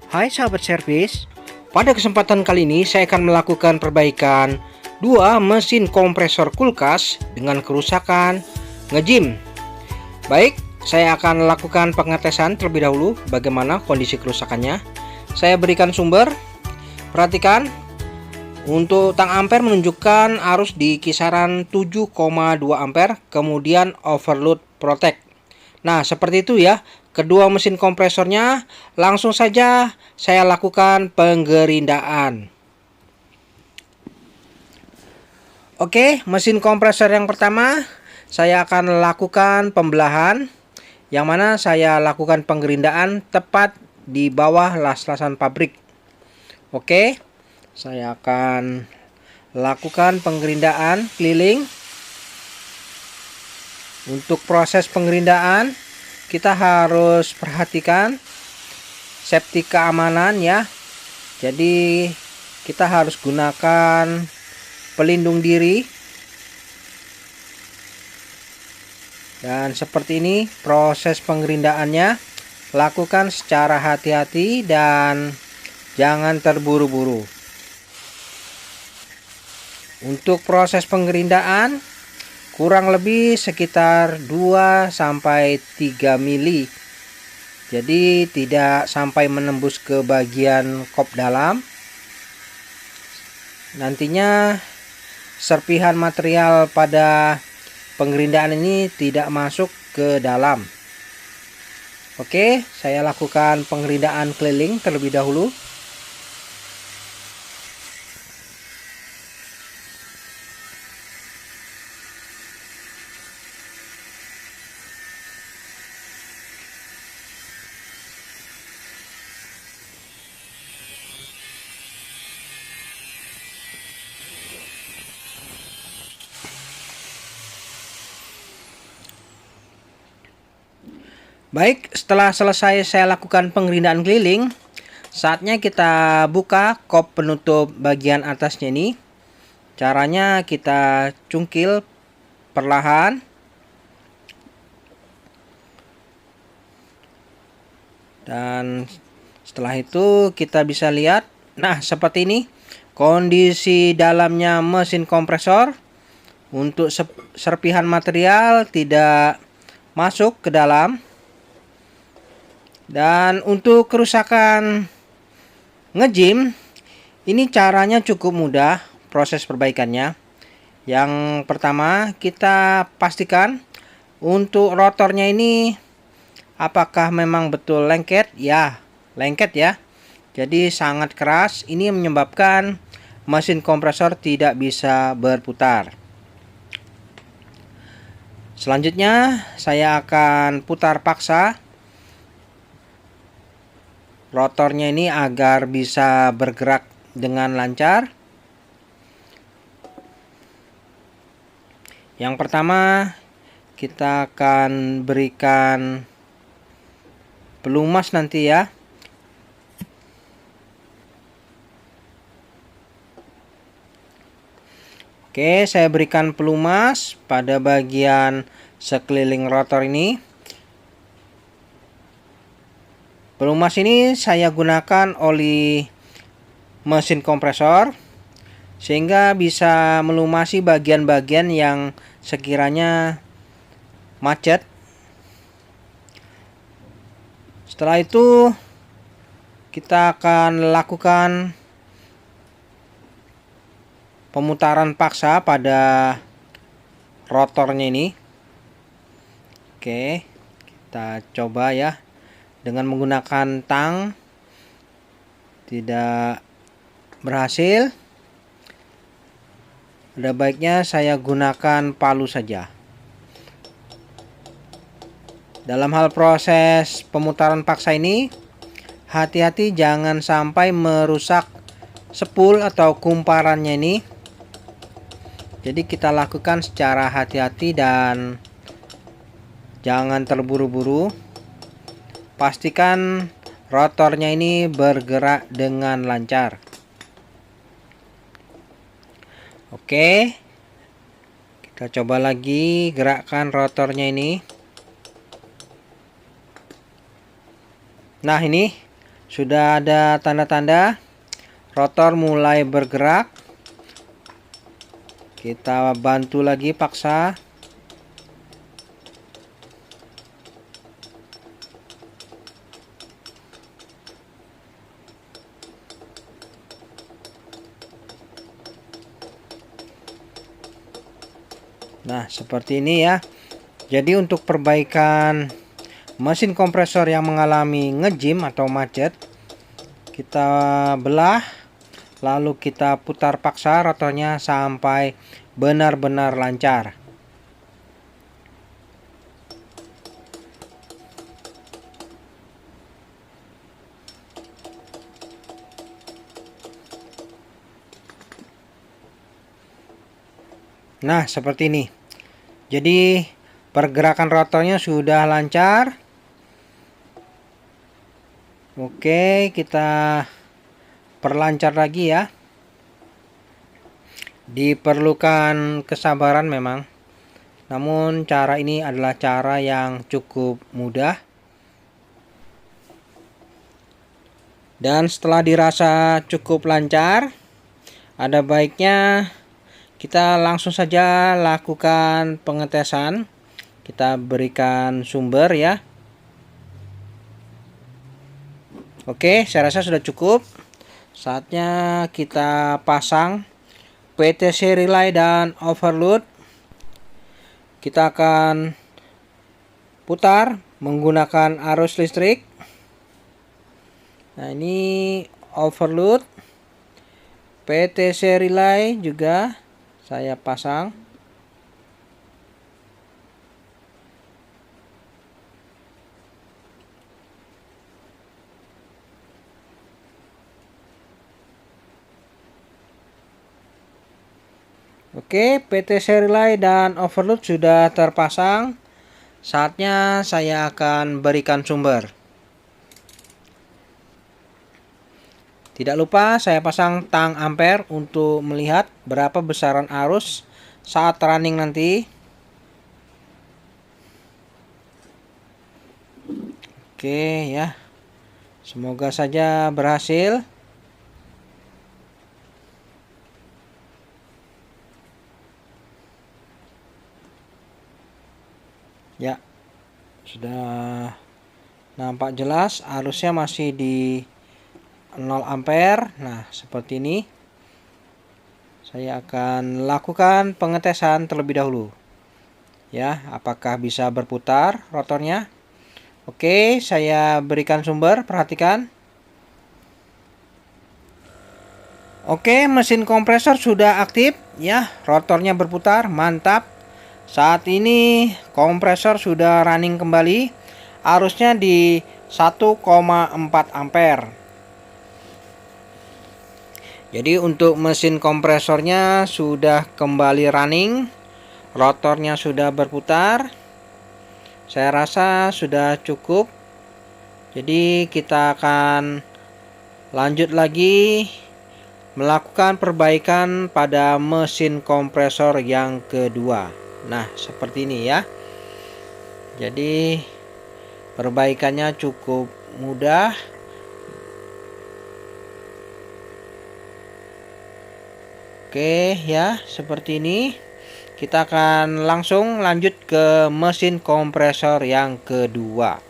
Hai sahabat servis, pada kesempatan kali ini saya akan melakukan perbaikan dua mesin kompresor kulkas dengan kerusakan ngejim. Baik, saya akan lakukan pengetesan terlebih dahulu bagaimana kondisi kerusakannya. Saya berikan sumber, perhatikan untuk tang ampere menunjukkan arus di kisaran 7,2 ampere, kemudian overload protect. Nah, seperti itu ya. Kedua mesin kompresornya langsung saja saya lakukan penggerindaan. Oke, mesin kompresor yang pertama saya akan lakukan pembelahan, yang mana saya lakukan penggerindaan tepat di bawah las-lasan pabrik. Oke, saya akan lakukan penggerindaan keliling. Untuk proses penggerindaan kita harus perhatikan safety keamanan ya. Jadi kita harus gunakan pelindung diri. Dan seperti ini proses pengerindaannya. Lakukan secara hati-hati dan jangan terburu-buru. Untuk proses penggerindaan kurang lebih sekitar 2-3 mili. Jadi tidak sampai menembus ke bagian kop dalam. Nantinya serpihan material pada penggerindaan ini tidak masuk ke dalam. Oke, saya lakukan penggerindaan keliling terlebih dahulu. Baik, setelah selesai saya lakukan penggerindaan keliling, saatnya kita buka kop penutup bagian atasnya ini. Caranya kita cungkil perlahan. Dan setelah itu kita bisa lihat, nah seperti ini kondisi dalamnya mesin kompresor. Untuk serpihan material tidak masuk ke dalam. Dan untuk kerusakan ngejim, ini caranya cukup mudah proses perbaikannya. Yang pertama kita pastikan untuk rotornya ini apakah memang betul lengket. Ya, lengket ya. Jadi sangat keras. Ini menyebabkan mesin kompresor tidak bisa berputar. Selanjutnya saya akan putar paksa rotornya ini agar bisa bergerak dengan lancar. Yang pertama kita akan berikan pelumas nanti ya. Oke, saya berikan pelumas pada bagian sekeliling rotor ini. Pelumas ini saya gunakan oli mesin kompresor sehingga bisa melumasi bagian-bagian yang sekiranya macet. Setelah itu kita akan lakukan pemutaran paksa pada rotornya ini. Oke, kita coba ya. Dengan menggunakan tang tidak berhasil. Ada baiknya saya gunakan palu saja. Dalam hal proses pemutaran paksa ini, hati-hati jangan sampai merusak spool atau kumparannya ini. Jadi kita lakukan secara hati-hati dan jangan terburu-buru. Pastikan rotornya ini bergerak dengan lancar. Oke, kita coba lagi gerakkan rotornya ini. Nah, ini sudah ada tanda-tanda rotor mulai bergerak. Kita bantu lagi, paksa. Nah, seperti ini ya. Jadi untuk perbaikan mesin kompresor yang mengalami ngejim atau macet, kita belah, lalu kita putar paksa rotornya sampai benar-benar lancar. Nah, seperti ini. Jadi pergerakan rotornya sudah lancar. Oke, kita perlancar lagi ya. Diperlukan kesabaran memang. Namun cara ini adalah cara yang cukup mudah. Dan setelah dirasa cukup lancar, ada baiknya kita langsung saja lakukan pengetesan. Kita berikan sumber ya. Oke, saya rasa sudah cukup. Saatnya kita pasang PTC relay dan overload. Kita akan putar menggunakan arus listrik. Nah, ini overload, PTC relay juga saya pasang. Oke, PTC relay dan overload sudah terpasang. Saatnya saya akan berikan sumber. Tidak lupa saya pasang tang ampere untuk melihat berapa besaran arus saat running nanti. Oke ya. Semoga saja berhasil. Ya. Sudah nampak jelas arusnya masih di 0 ampere. Nah, seperti ini. Saya akan lakukan pengetesan terlebih dahulu. Ya, apakah bisa berputar rotornya? Oke, saya berikan sumber, perhatikan. Oke, mesin kompresor sudah aktif ya, rotornya berputar, mantap. Saat ini kompresor sudah running kembali. Arusnya di 1,4 ampere. Jadi untuk mesin kompresornya sudah kembali running, rotornya sudah berputar. Saya rasa sudah cukup. Jadi kita akan lanjut lagi melakukan perbaikan pada mesin kompresor yang kedua. Nah, seperti ini ya. Jadi perbaikannya cukup mudah. Oke ya, seperti ini. Kita akan langsung lanjut ke mesin kompresor yang kedua.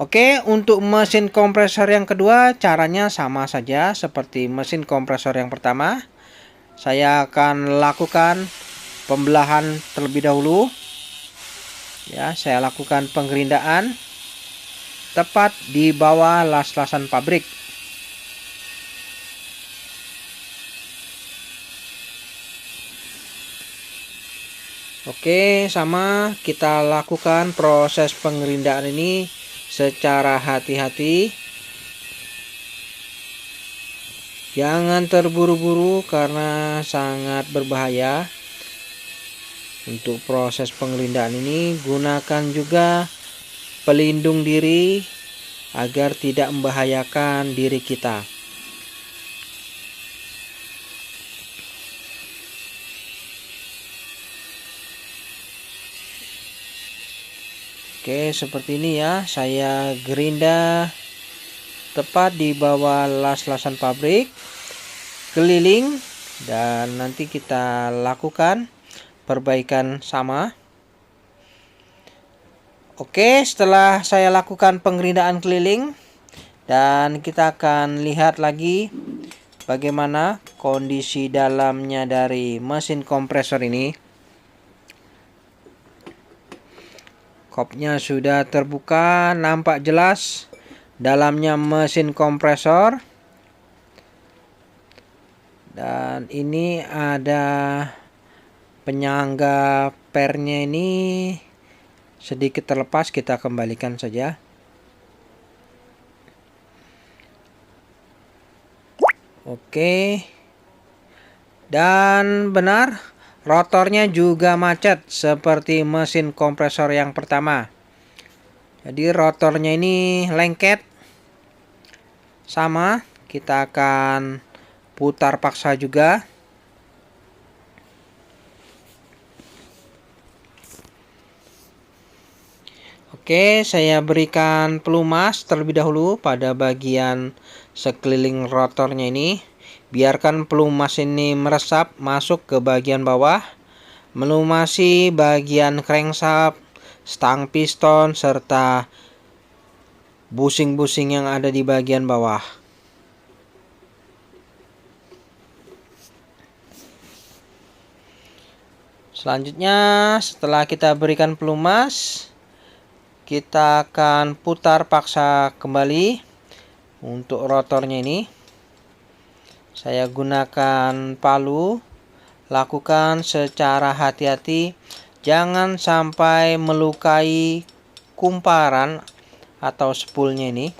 Oke, untuk mesin kompresor yang kedua caranya sama saja seperti mesin kompresor yang pertama. Saya akan lakukan pembelahan terlebih dahulu. Ya, saya lakukan penggerindaan tepat di bawah las-lasan pabrik. Oke, sama kita lakukan proses pengerindaan ini secara hati-hati. Jangan terburu-buru karena sangat berbahaya. Untuk proses pengerindaan ini gunakan juga pelindung diri agar tidak membahayakan diri kita. Oke, seperti ini ya. Saya gerinda tepat di bawah las-lasan pabrik, keliling, dan nanti kita lakukan perbaikan sama. Oke, setelah saya lakukan pengerindaan keliling, dan kita akan lihat lagi bagaimana kondisi dalamnya dari mesin kompresor ini. Kopnya sudah terbuka, nampak jelas dalamnya mesin kompresor. Dan ini ada penyangga pernya, ini sedikit terlepas, kita kembalikan saja. Oke. Dan benar, rotornya juga macet seperti mesin kompresor yang pertama. Jadi rotornya ini lengket. Sama, kita akan putar paksa juga. Oke, saya berikan pelumas terlebih dahulu pada bagian sekeliling rotornya ini. Biarkan pelumas ini meresap masuk ke bagian bawah, melumasi bagian crankshaft, stang piston, serta busing-busing yang ada di bagian bawah. Selanjutnya, setelah kita berikan pelumas, kita akan putar paksa kembali untuk rotornya ini. Saya gunakan palu, lakukan secara hati-hati, jangan sampai melukai kumparan atau spoolnya ini.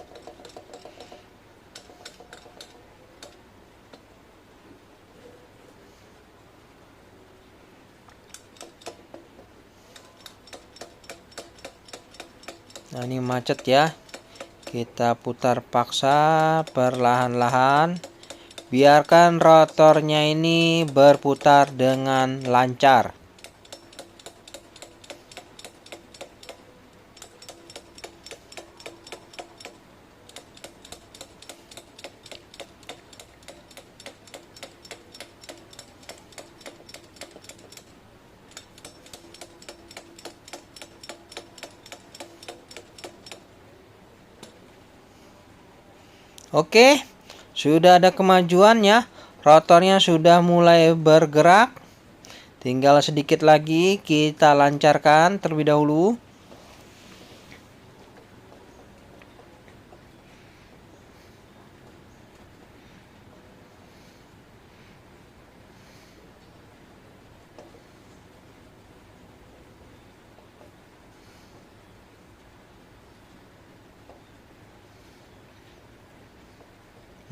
Nah, ini macet ya. Kita putar paksa perlahan-lahan. Biarkan rotornya ini berputar dengan lancar. Oke, sudah ada kemajuan ya. Rotornya sudah mulai bergerak. Tinggal sedikit lagi kita lancarkan terlebih dahulu.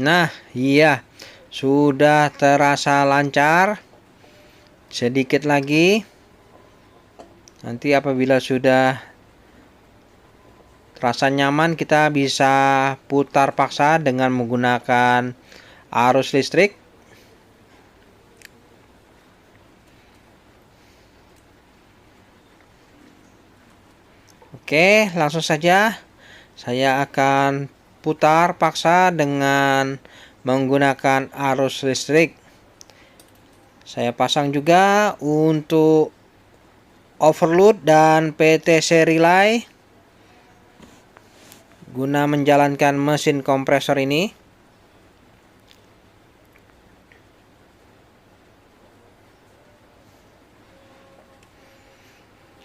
Nah, iya, sudah terasa lancar. Sedikit lagi. Nanti apabila sudah terasa nyaman, kita bisa putar paksa dengan menggunakan arus listrik. Oke, langsung saja saya akan putar paksa dengan menggunakan arus listrik. Saya pasang juga untuk overload dan PTC relay guna menjalankan mesin kompresor ini.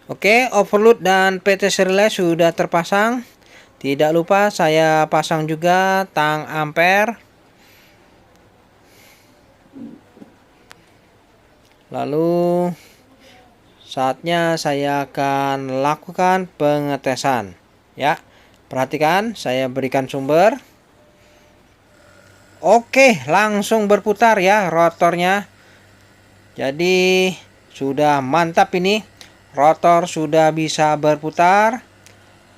Oke, overload dan PTC relay sudah terpasang. Tidak lupa saya pasang juga tang ampere. Lalu saatnya saya akan lakukan pengetesan. Ya, perhatikan saya berikan sumber. Oke, langsung berputar ya rotornya. Jadi sudah mantap ini. Rotor sudah bisa berputar.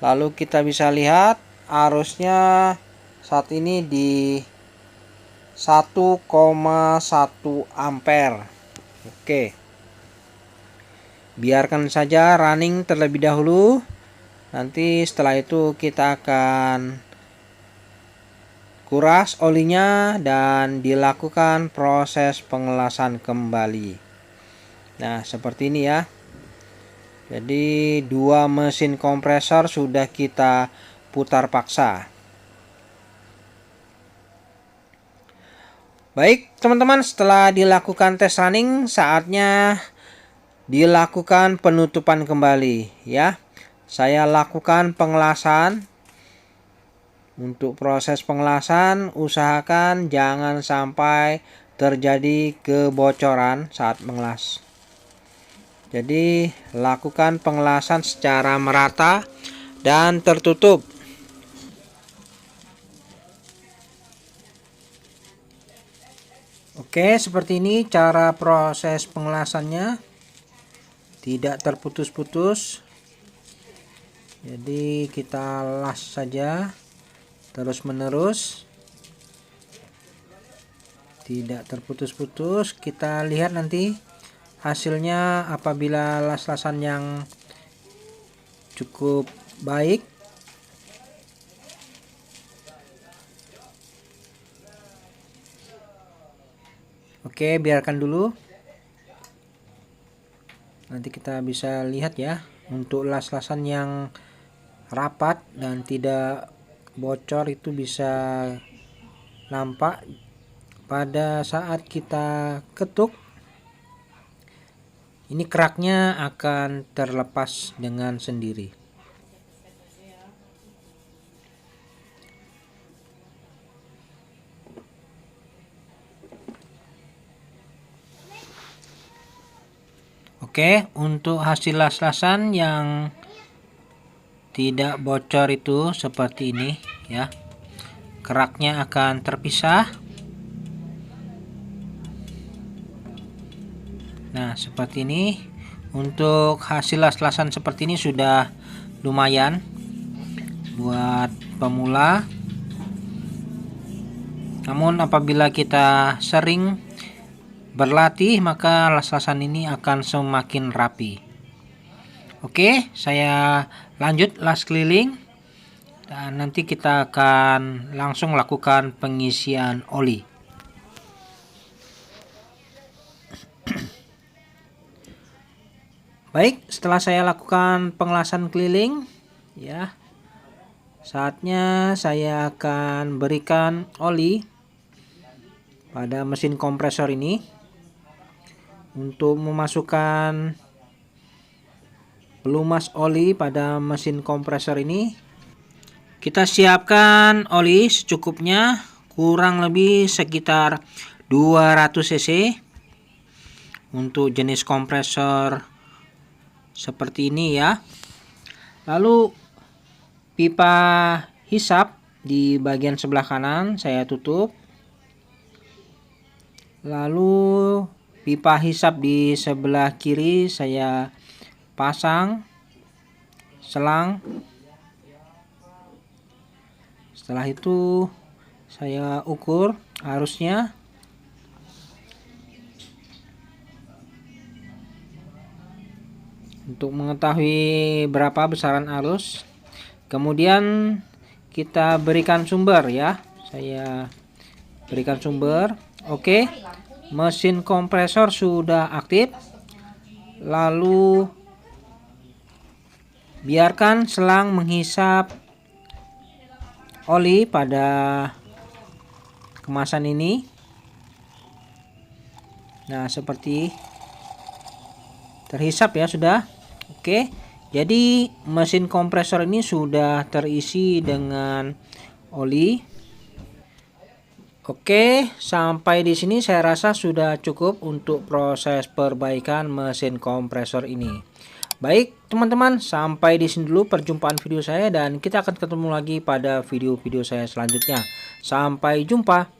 Lalu kita bisa lihat arusnya saat ini di 1,1 ampere. Oke. Biarkan saja running terlebih dahulu. Nanti setelah itu kita akan kuras olinya dan dilakukan proses pengelasan kembali. Nah, seperti ini ya. Jadi dua mesin kompresor sudah kita putar paksa. Baik teman-teman, setelah dilakukan tes running, saatnya dilakukan penutupan kembali ya. Saya lakukan pengelasan. Untuk proses pengelasan, usahakan jangan sampai terjadi kebocoran saat mengelas. Jadi lakukan pengelasan secara merata dan tertutup. Oke, seperti ini cara proses pengelasannya, tidak terputus-putus. Jadi kita las saja terus menerus, tidak terputus-putus. Kita lihat nanti hasilnya apabila las-lasan yang cukup baik. Oke, biarkan dulu. Nanti kita bisa lihat ya, untuk las-lasan yang rapat dan tidak bocor itu bisa nampak pada saat kita ketuk. Ini keraknya akan terlepas dengan sendiri. Oke, untuk hasil las-lasan yang tidak bocor itu seperti ini ya. Keraknya akan terpisah. Nah, seperti ini. Untuk hasil las-lasan seperti ini sudah lumayan buat pemula. Namun apabila kita sering berlatih, maka las-lasan ini akan semakin rapi. Oke, saya lanjut las keliling dan nanti kita akan langsung lakukan pengisian oli. Baik, setelah saya lakukan pengelasan keliling ya, saatnya saya akan berikan oli pada mesin kompresor ini. Untuk memasukkan pelumas oli pada mesin kompresor ini, kita siapkan oli secukupnya, kurang lebih sekitar 200 cc untuk jenis kompresor seperti ini ya. Lalu pipa hisap di bagian sebelah kanan saya tutup. Lalu pipa hisap di sebelah kiri saya pasang selang. Setelah itu saya ukur arusnya. Untuk mengetahui berapa besaran arus, kemudian kita berikan sumber ya. Saya berikan sumber. Oke. Mesin kompresor sudah aktif. Lalu biarkan selang menghisap oli pada kemasan ini. Nah, seperti terhisap ya sudah. Oke. Jadi mesin kompresor ini sudah terisi dengan oli. Oke, sampai di sini saya rasa sudah cukup untuk proses perbaikan mesin kompresor ini. Baik, teman-teman, sampai di sini dulu perjumpaan video saya dan kita akan ketemu lagi pada video-video saya selanjutnya. Sampai jumpa.